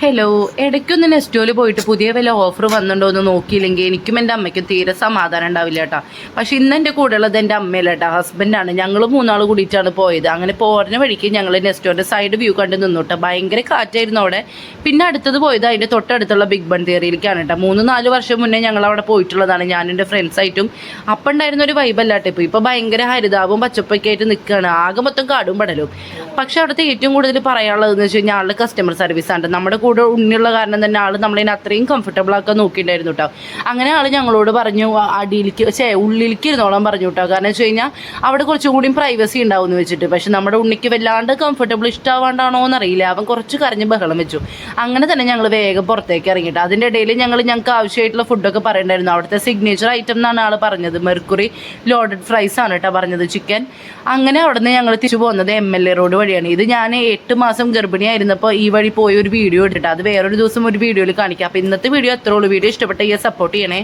Hello, ഇടയ്ക്കൊന്ന് നെസ്റ്റോയിൽ പോയിട്ട് പുതിയ വല്ല ഓഫർ വന്നിട്ടുണ്ടോ എന്ന് നോക്കിയില്ലെങ്കിൽ എനിക്കും എൻ്റെ അമ്മയ്ക്കും തീരെ സമാധാനം ഉണ്ടാവില്ല കേട്ടോ. പക്ഷെ ഇന്ന് എൻ്റെ കൂടെ ഉള്ളത് എൻ്റെ അമ്മയല്ല കേട്ടോ, ഹസ്ബൻഡാണ്. ഞങ്ങൾ മൂന്നാൾ കൂടിയിട്ടാണ് പോയത്. അങ്ങനെ പോരുന്ന വഴിക്ക് ഞങ്ങൾ നെസ്റ്റോൻ്റെ സൈഡ് വ്യൂ കണ്ട് നിന്നോട്ടെ. ഭയങ്കര കാറ്റായിരുന്നു അവിടെ. പിന്നെ അടുത്തത് പോയത് അതിൻ്റെ തൊട്ടടുത്തുള്ള ബിഗ് ബൺ തിയറിയിലേക്കാണ് കേട്ടോ. 3-4 വർഷം മുന്നേ ഞങ്ങൾ അവിടെ പോയിട്ടുള്ളതാണ്, ഞാനും എൻ്റെ ഫ്രണ്ട്സായിട്ടും. അപ്പം ഉണ്ടായിരുന്ന ഒരു വൈബല്ലാട്ടെ. ഇപ്പോൾ ഭയങ്കര ഹരിതാപവും പച്ചപ്പൊക്കെ ആയിട്ട് നിൽക്കുകയാണ്. ആകെ മൊത്തം കാടും പടലും. പക്ഷെ അവിടുത്തെ ഏറ്റവും കൂടുതൽ പറയാനുള്ളതെന്ന് വെച്ച് കഴിഞ്ഞാൽ ആളുടെ കസ്റ്റമർ സർവീസാണ്. നമ്മുടെ കൂടെ ഉണ്ണിയുള്ള കാരണം തന്നെ ആൾ നമ്മളതിനെ അത്രയും കംഫർട്ടബിൾ ആക്കാൻ നോക്കിയിട്ടുണ്ടായിരുന്നു കേട്ടോ. അങ്ങനെ ആൾ ഞങ്ങളോട് പറഞ്ഞു അടിയിലേക്ക് ഉള്ളിലേക്ക് ഇരുന്നോളാൻ പറഞ്ഞു കേട്ടോ. കാരണം വെച്ച് കഴിഞ്ഞാൽ അവിടെ കുറച്ചും കൂടിയും പ്രൈവസി ഉണ്ടാവും എന്ന് വെച്ചിട്ട്. പക്ഷെ നമ്മുടെ ഉണ്ണിക്ക് വല്ലാണ്ട് കംഫർട്ടബിൾ ഇഷ്ടമാവാണ്ടാണോ എന്നറിയില്ല, അവൻ കുറച്ച് കരഞ്ഞ് ബഹളം വെച്ചു. അങ്ങനെ തന്നെ ഞങ്ങൾ വേഗം പുറത്തേക്ക് ഇറങ്ങിയിട്ട് അതിൻ്റെ ഇടയിൽ ഞങ്ങൾക്ക് ആവശ്യമായിട്ടുള്ള ഫുഡൊക്കെ പറയണ്ടായിരുന്നു. അവിടുത്തെ സിഗ്നേച്ചർ ഐറ്റം എന്നാണ് ആൾ പറഞ്ഞത്. മെർക്കുറി ലോഡഡ് ഫ്രൈസ് ആണ് കേട്ടോ പറഞ്ഞത്, ചിക്കൻ. അങ്ങനെ അവിടെ നിന്ന് ഞങ്ങൾ തിരിച്ചു പോകുന്നത് MLA റോഡ് വഴിയാണ്. ഇത് ഞാൻ 8 മാസം ഗർഭിണിയായിരുന്നപ്പോൾ ഈ വഴി പോയ ഒരു വീഡിയോ ഇട്ടിട്ട് അത് വേറൊരു ദിവസം ഒരു വീഡിയോയിൽ കാണിക്കാം. അപ്പോൾ ഇന്നത്തെ വീഡിയോ അത്രേ ഉള്ളൂ. വീഡിയോ ഇഷ്ടപ്പെട്ട സപ്പോർട്ട് ചെയ്യണേ.